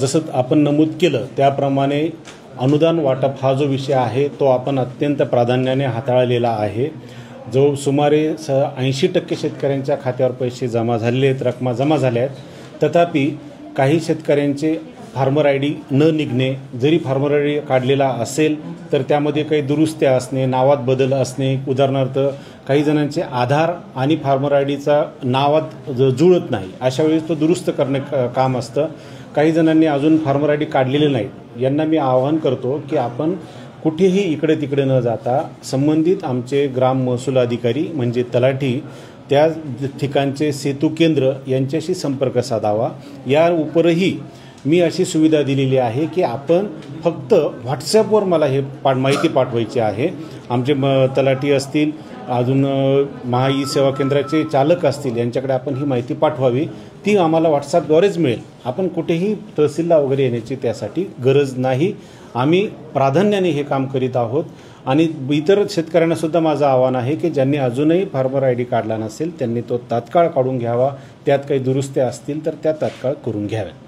जसं आपण नमूद केलं त्याप्रमाणे अनुदान वाटप हा जो विषय आहे तो आपण अत्यंत प्राधान्याने हाताळलेला आहे। जो सुमारे 80% शेतकऱ्यांच्या खात्यावर पैसे जमा झालेले आहेत, रकमा जमा झाल्या आहेत। तथापि काही शेतकऱ्यांचे फार्मर आयडी न निघणे, जरी फार्मर आयडी काढलेला असेल तर त्यामध्ये काही दुरुस्त्या असणे, नावात बदल असणे, उदाहरणार्थ काही जणांचे आधार आणि फार्मर आयडीचा नावात जुळत नाही, अशा वेळेस तो दुरुस्त करणे काम असतं। काही जणांनी अजून फार्मर आयडी काढलेले नाहीत, यांना मी आवाहन करतो की आपण कुठेही इकडे तिकडे न जाता संबंधित आमचे ग्राम महसूल अधिकारी म्हणजे तलाठी, त्या ठिकाणचे सेतू केंद्र यांच्याशी संपर्क साधावा। या उपरही मी अशी सुविधा दिलेली आहे की आपण फक्त व्हॉट्सॲपवर मला हे माहिती पाठवायची आहे। आमचे तलाठी असतील, अजून महाई सेवा केंद्राचे चालक असतील, यांच्याकडे आपण ही माहिती पाठवावी, ती आम्हाला व्हॉट्सॲपद्वारेच मिळेल। आपण कुठेही तहसीलला वगैरे येण्याची त्यासाठी गरज नाही। आम्ही प्राधान्याने हे काम करीत आहोत आणि इतर शेतकऱ्यांना सुद्धा माझं आव्हान आहे की ज्यांनी अजूनही फार्मर आयडी काढला नसेल त्यांनी तो तात्काळ काढून घ्यावा। त्यात काही दुरुस्त्या असतील तर त्या तात्काळ करून घ्याव्या।